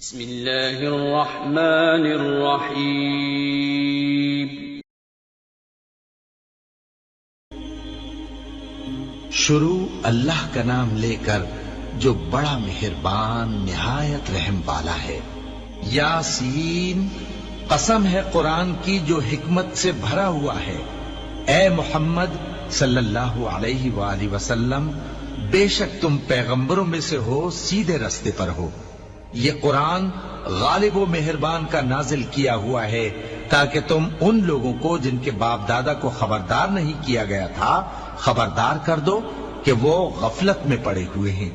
بسم اللہ الرحمن الرحیم۔ شروع اللہ کا نام لے کر جو بڑا مہربان نہایت رحم والا ہے۔ یاسین، قسم ہے قرآن کی جو حکمت سے بھرا ہوا ہے۔ اے محمد صلی اللہ علیہ وآلہ وسلم، بے شک تم پیغمبروں میں سے ہو، سیدھے رستے پر ہو۔ یہ قرآن غالب و مہربان کا نازل کیا ہوا ہے تاکہ تم ان لوگوں کو جن کے باپ دادا کو خبردار نہیں کیا گیا تھا خبردار کر دو کہ وہ غفلت میں پڑے ہوئے ہیں۔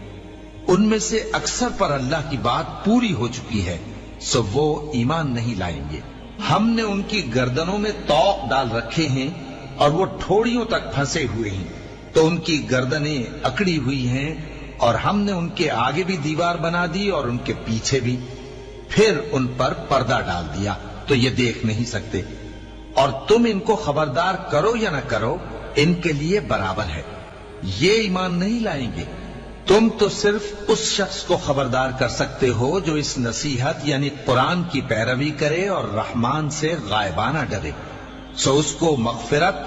ان میں سے اکثر پر اللہ کی بات پوری ہو چکی ہے، سو وہ ایمان نہیں لائیں گے۔ ہم نے ان کی گردنوں میں طوق ڈال رکھے ہیں اور وہ ٹھوڑیوں تک پھنسے ہوئے ہیں، تو ان کی گردنیں اکڑی ہوئی ہیں، اور ہم نے ان کے آگے بھی دیوار بنا دی اور ان کے پیچھے بھی، پھر ان پر پردہ ڈال دیا تو یہ دیکھ نہیں سکتے۔ اور تم ان کو خبردار کرو یا نہ کرو، ان کے لیے برابر ہے، یہ ایمان نہیں لائیں گے۔ تم تو صرف اس شخص کو خبردار کر سکتے ہو جو اس نصیحت یعنی قرآن کی پیروی کرے اور رحمان سے غائبانہ ڈرے، سو اس کو مغفرت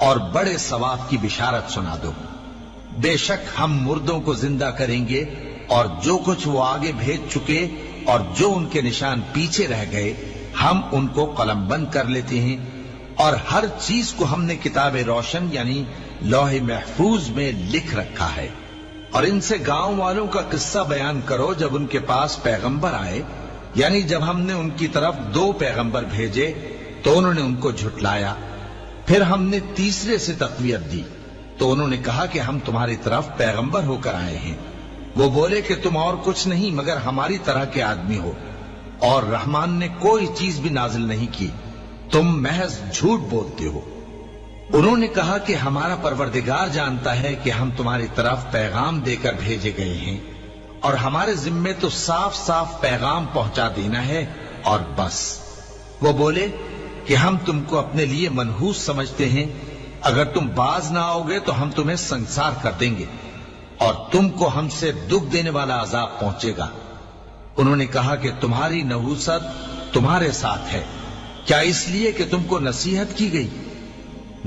اور بڑے ثواب کی بشارت سنا دو۔ بے شک ہم مردوں کو زندہ کریں گے، اور جو کچھ وہ آگے بھیج چکے اور جو ان کے نشان پیچھے رہ گئے ہم ان کو قلم بند کر لیتے ہیں، اور ہر چیز کو ہم نے کتاب روشن یعنی لوح محفوظ میں لکھ رکھا ہے۔ اور ان سے گاؤں والوں کا قصہ بیان کرو جب ان کے پاس پیغمبر آئے، یعنی جب ہم نے ان کی طرف 2 پیغمبر بھیجے تو انہوں نے ان کو جھٹلایا، پھر ہم نے تیسرے سے تقویت دی تو انہوں نے کہا کہ ہم تمہاری طرف پیغمبر ہو کر آئے ہیں۔ وہ بولے کہ تم اور کچھ نہیں مگر ہماری طرح کے آدمی ہو، اور رحمان نے کوئی چیز بھی نازل نہیں کی، تم محض جھوٹ بولتے ہو۔ انہوں نے کہا کہ ہمارا پروردگار جانتا ہے کہ ہم تمہاری طرف پیغام دے کر بھیجے گئے ہیں، اور ہمارے ذمے تو صاف صاف پیغام پہنچا دینا ہے اور بس۔ وہ بولے کہ ہم تم کو اپنے لیے منحوس سمجھتے ہیں، اگر تم باز نہ آؤ گے تو ہم تمہیں سنسار کر دیں گے اور تم کو ہم سے دکھ دینے والا عذاب پہنچے گا۔ انہوں نے کہا کہ تمہاری نحوست تمہارے ساتھ ہے، کیا اس لیے کہ تم کو نصیحت کی گئی؟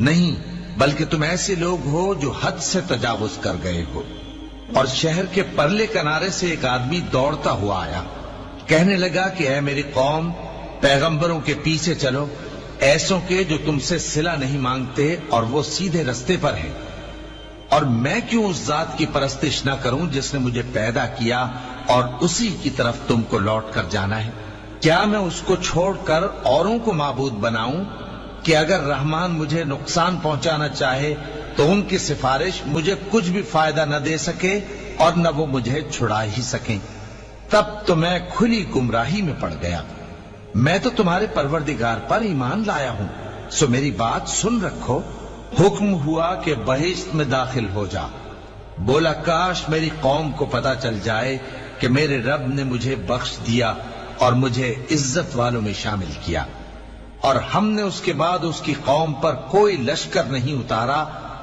نہیں، بلکہ تم ایسے لوگ ہو جو حد سے تجاوز کر گئے ہو۔ اور شہر کے پرلے کنارے سے ایک آدمی دوڑتا ہوا آیا، کہنے لگا کہ اے میری قوم، پیغمبروں کے پیچھے چلو، ایسوں کے جو تم سے صلہ نہیں مانگتے اور وہ سیدھے رستے پر ہیں۔ اور میں کیوں اس ذات کی پرستش نہ کروں جس نے مجھے پیدا کیا اور اسی کی طرف تم کو لوٹ کر جانا ہے؟ کیا میں اس کو چھوڑ کر اوروں کو معبود بناؤں کہ اگر رحمان مجھے نقصان پہنچانا چاہے تو ان کی سفارش مجھے کچھ بھی فائدہ نہ دے سکے اور نہ وہ مجھے چھڑا ہی سکیں؟ تب تو میں کھلی گمراہی میں پڑ گیا۔ میں تو تمہارے پروردگار پر ایمان لایا ہوں، سو میری بات سن رکھو۔ حکم ہوا کہ بہشت میں داخل ہو جا۔ بولا کاش میری قوم کو پتا چل جائے کہ میرے رب نے مجھے بخش دیا اور مجھے عزت والوں میں شامل کیا، اور ہم نے اس کے بعد اس کی قوم پر کوئی لشکر نہیں اتارا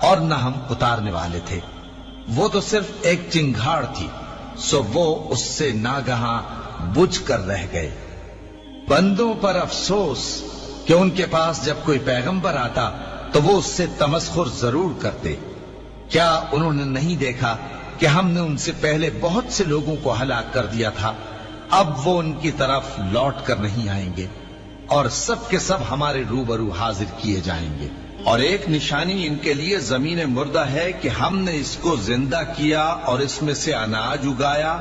اور نہ ہم اتارنے والے تھے۔ وہ تو صرف ایک چنگھاڑ تھی، سو وہ اس سے ناگہاں بجھ کر رہ گئے۔ بندوں پر افسوس کہ ان کے پاس جب کوئی پیغمبر آتا تو وہ اس سے تمسخر ضرور کرتے۔ کیا انہوں نے نہیں دیکھا کہ ہم نے ان سے پہلے بہت سے لوگوں کو ہلاک کر دیا تھا؟ اب وہ ان کی طرف لوٹ کر نہیں آئیں گے، اور سب کے سب ہمارے روبرو حاضر کیے جائیں گے۔ اور ایک نشانی ان کے لیے زمین مردہ ہے کہ ہم نے اس کو زندہ کیا اور اس میں سے اناج اگایا،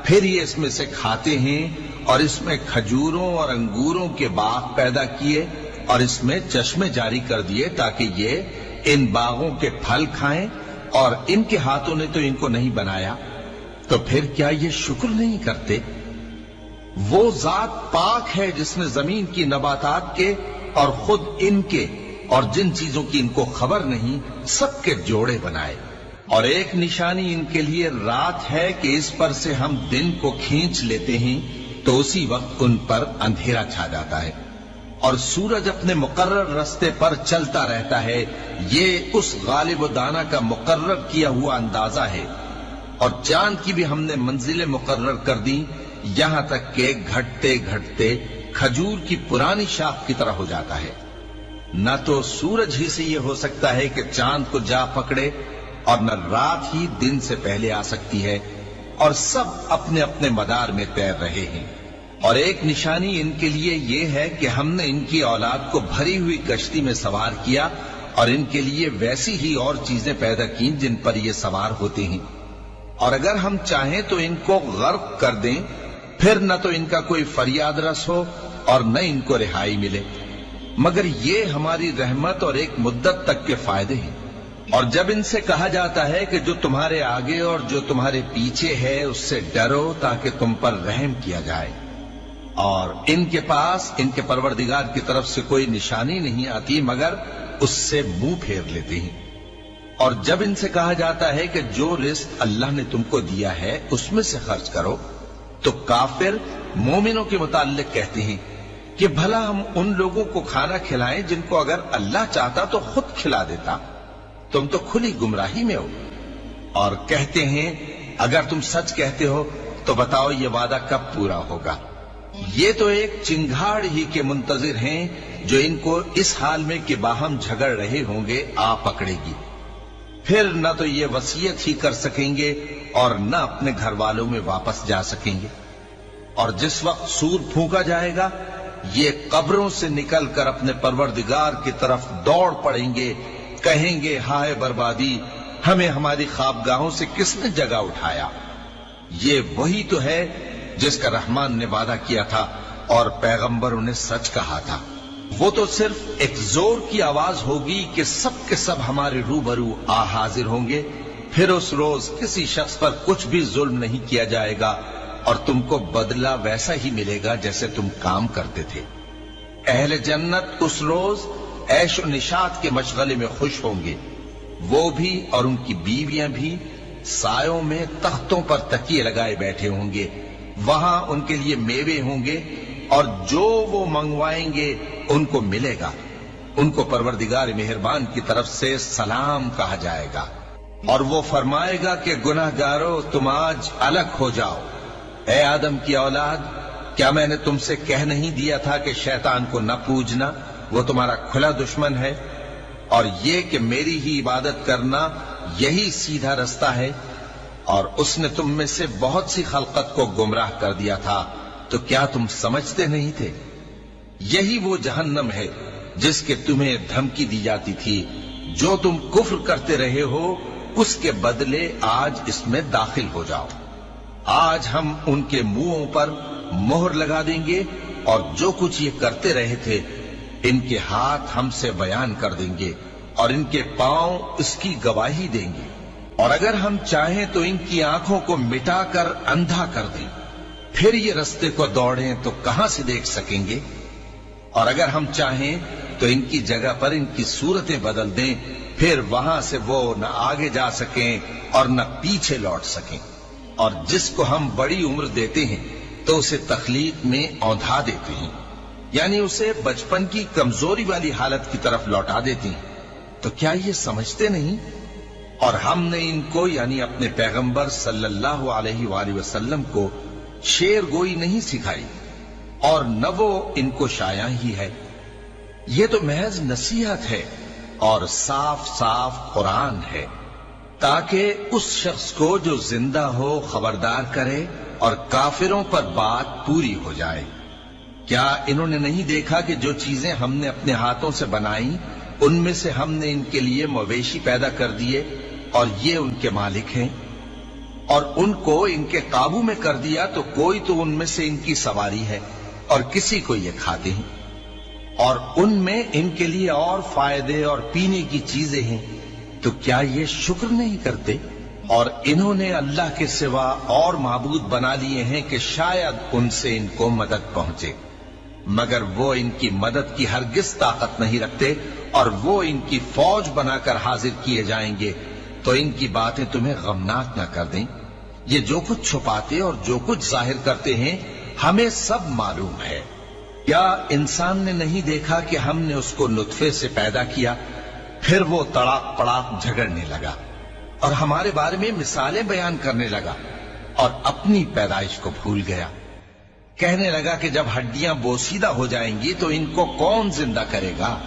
پھر یہ اس میں سے کھاتے ہیں، اور اس میں کھجوروں اور انگوروں کے باغ پیدا کیے اور اس میں چشمے جاری کر دیے تاکہ یہ ان باغوں کے پھل کھائیں، اور ان کے ہاتھوں نے تو ان کو نہیں بنایا، تو پھر کیا یہ شکر نہیں کرتے؟ وہ ذات پاک ہے جس نے زمین کی نباتات کے اور خود ان کے اور جن چیزوں کی ان کو خبر نہیں سب کے جوڑے بنائے۔ اور ایک نشانی ان کے لیے رات ہے کہ اس پر سے ہم دن کو کھینچ لیتے ہیں تو اسی وقت ان پر اندھیرا چھا جاتا ہے، اور سورج اپنے مقرر راستے پر چلتا رہتا ہے۔ یہ اس غالب و دانا کا مقرر کیا ہوا اندازہ ہے۔ اور چاند کی بھی ہم نے منزلیں مقرر کر دی، یہاں تک کہ گھٹتے گھٹتے کھجور کی پرانی شاخ کی طرح ہو جاتا ہے۔ نہ تو سورج ہی سے یہ ہو سکتا ہے کہ چاند کو جا پکڑے، اور نہ رات ہی دن سے پہلے آ سکتی ہے، اور سب اپنے اپنے مدار میں تیر رہے ہیں۔ اور ایک نشانی ان کے لیے یہ ہے کہ ہم نے ان کی اولاد کو بھری ہوئی کشتی میں سوار کیا، اور ان کے لیے ویسی ہی اور چیزیں پیدا کی جن پر یہ سوار ہوتے ہیں۔ اور اگر ہم چاہیں تو ان کو غرق کر دیں، پھر نہ تو ان کا کوئی فریاد رس ہو اور نہ ان کو رہائی ملے، مگر یہ ہماری رحمت اور ایک مدت تک کے فائدے ہیں۔ اور جب ان سے کہا جاتا ہے کہ جو تمہارے آگے اور جو تمہارے پیچھے ہے اس سے ڈرو تاکہ تم پر رحم کیا جائے، اور ان کے پاس ان کے پروردگار کی طرف سے کوئی نشانی نہیں آتی مگر اس سے منہ پھیر لیتے ہیں۔ اور جب ان سے کہا جاتا ہے کہ جو رزق اللہ نے تم کو دیا ہے اس میں سے خرچ کرو، تو کافر مومنوں کے متعلق کہتے ہیں کہ بھلا ہم ان لوگوں کو کھانا کھلائیں جن کو اگر اللہ چاہتا تو خود کھلا دیتا، تم تو کھلی گمراہی میں ہو۔ اور کہتے ہیں اگر تم سچ کہتے ہو تو بتاؤ یہ وعدہ کب پورا ہوگا۔ یہ تو ایک چنگھاڑ ہی کے منتظر ہیں جو ان کو اس حال میں کہ باہم جھگڑ رہے ہوں گے آ پکڑے گی، پھر نہ تو یہ وصیت ہی کر سکیں گے اور نہ اپنے گھر والوں میں واپس جا سکیں گے۔ اور جس وقت سور پھونکا جائے گا یہ قبروں سے نکل کر اپنے پروردگار کی طرف دوڑ پڑیں گے، کہیں گے ہائے بربادی، ہمیں ہماری خوابگاہوں سے کس نے جگہ اٹھایا۔ یہ وہی تو ہے جس کا رحمان نے وعدہ کیا تھا اور پیغمبروں نے سچ کہا تھا۔ وہ تو صرف ایک زور کی آواز ہوگی کہ سب کے سب ہمارے روبرو آ حاضر ہوں گے، پھر اس روز کسی شخص پر کچھ بھی ظلم نہیں کیا جائے گا، اور تم کو بدلہ ویسا ہی ملے گا جیسے تم کام کرتے تھے۔ اہل جنت اس روز عیش و نشاط کے مشغلے میں خوش ہوں گے، وہ بھی اور ان کی بیویاں بھی سایوں میں تختوں پر تکیے لگائے بیٹھے ہوں گے، وہاں ان کے لیے میوے ہوں گے، اور جو وہ منگوائیں گے ان کو ملے گا۔ ان کو پروردگار مہربان کی طرف سے سلام کہا جائے گا، اور وہ فرمائے گا کہ گناہگارو تم آج الگ ہو جاؤ۔ اے آدم کی اولاد، کیا میں نے تم سے کہہ نہیں دیا تھا کہ شیطان کو نہ پوجنا، وہ تمہارا کھلا دشمن ہے، اور یہ کہ میری ہی عبادت کرنا یہی سیدھا رستہ ہے۔ اور اس نے تم میں سے بہت سی خلقت کو گمراہ کر دیا تھا، تو کیا تم سمجھتے نہیں تھے؟ یہی وہ جہنم ہے جس کے تمہیں دھمکی دی جاتی تھی، جو تم کفر کرتے رہے ہو اس کے بدلے آج اس میں داخل ہو جاؤ۔ آج ہم ان کے منہوں پر مہر لگا دیں گے، اور جو کچھ یہ کرتے رہے تھے ان کے ہاتھ ہم سے بیان کر دیں گے، اور ان کے پاؤں اس کی گواہی دیں گے۔ اور اگر ہم چاہیں تو ان کی آنکھوں کو مٹا کر اندھا کر دیں، پھر یہ رستے کو دوڑیں تو کہاں سے دیکھ سکیں گے؟ اور اگر ہم چاہیں تو ان کی جگہ پر ان کی صورتیں بدل دیں، پھر وہاں سے وہ نہ آگے جا سکیں اور نہ پیچھے لوٹ سکیں۔ اور جس کو ہم بڑی عمر دیتے ہیں تو اسے تخلیق میں اوندھا دیتے ہیں، یعنی اسے بچپن کی کمزوری والی حالت کی طرف لوٹا دیتے ہیں۔ تو کیا یہ سمجھتے نہیں؟ اور ہم نے ان کو یعنی اپنے پیغمبر صلی اللہ علیہ وآلہ وسلم کو شعر گوئی نہیں سکھائی، اور نہ وہ ان کو شایع ہی ہے۔ یہ تو محض نصیحت ہے اور صاف صاف قرآن ہے، تاکہ اس شخص کو جو زندہ ہو خبردار کرے اور کافروں پر بات پوری ہو جائے۔ کیا انہوں نے نہیں دیکھا کہ جو چیزیں ہم نے اپنے ہاتھوں سے بنائیں ان میں سے ہم نے ان کے لیے مویشی پیدا کر دیے، اور یہ ان کے مالک ہیں، اور ان کو ان کے قابو میں کر دیا تو کوئی تو ان میں سے ان کی سواری ہے اور کسی کو یہ کھاتے ہیں، اور ان میں ان کے لیے اور فائدے اور پینے کی چیزیں ہیں، تو کیا یہ شکر نہیں کرتے؟ اور انہوں نے اللہ کے سوا اور معبود بنا لیے ہیں کہ شاید ان سے ان کو مدد پہنچے، مگر وہ ان کی مدد کی ہرگز طاقت نہیں رکھتے، اور وہ ان کی فوج بنا کر حاضر کیے جائیں گے تو ان کی باتیں تمہیں غمناک نہ کر دیں۔ یہ جو کچھ چھپاتے اور جو کچھ ظاہر کرتے ہیں ہمیں سب معلوم ہے۔ کیا انسان نے نہیں دیکھا کہ ہم نے اس کو نطفے سے پیدا کیا، پھر وہ تڑاک پڑاک جھگڑنے لگا اور ہمارے بارے میں مثالیں بیان کرنے لگا، اور اپنی پیدائش کو بھول گیا۔ کہنے لگا کہ جب ہڈیاں بوسیدہ ہو جائیں گی تو ان کو کون زندہ کرے گا؟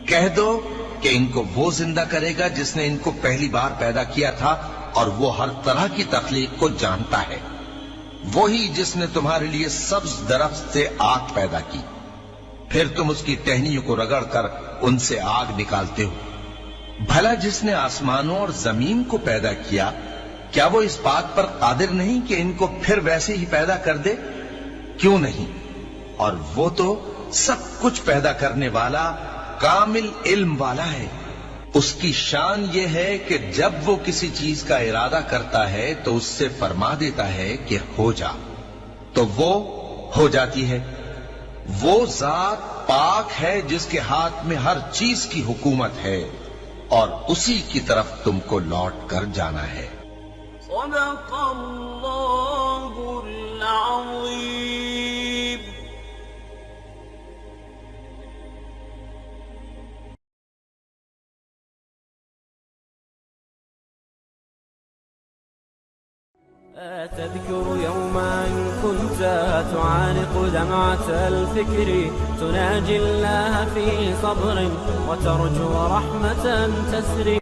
کہہ دو کہ ان کو وہ زندہ کرے گا جس نے ان کو پہلی بار پیدا کیا تھا، اور وہ ہر طرح کی تخلیق کو جانتا ہے۔ وہی جس نے تمہارے لیے سبز درخت سے آگ پیدا کی، پھر تم اس کی ٹہنیوں کو رگڑ کر ان سے آگ نکالتے ہو۔ بھلا جس نے آسمانوں اور زمین کو پیدا کیا، کیا وہ اس بات پر قادر نہیں کہ ان کو پھر ویسے ہی پیدا کر دے؟ کیوں نہیں؟ اور وہ تو سب کچھ پیدا کرنے والا، کامل علم والا ہے۔ اس کی شان یہ ہے کہ جب وہ کسی چیز کا ارادہ کرتا ہے تو اس سے فرما دیتا ہے کہ ہو جا، تو وہ ہو جاتی ہے۔ وہ ذات پاک ہے جس کے ہاتھ میں ہر چیز کی حکومت ہے، اور اسی کی طرف تم کو لوٹ کر جانا ہے۔ صدق اللہ العظیم۔ تذكر يوما كنت تعانق دمعة الفكر، تناجي الله في صبر وترجو رحمة تسري.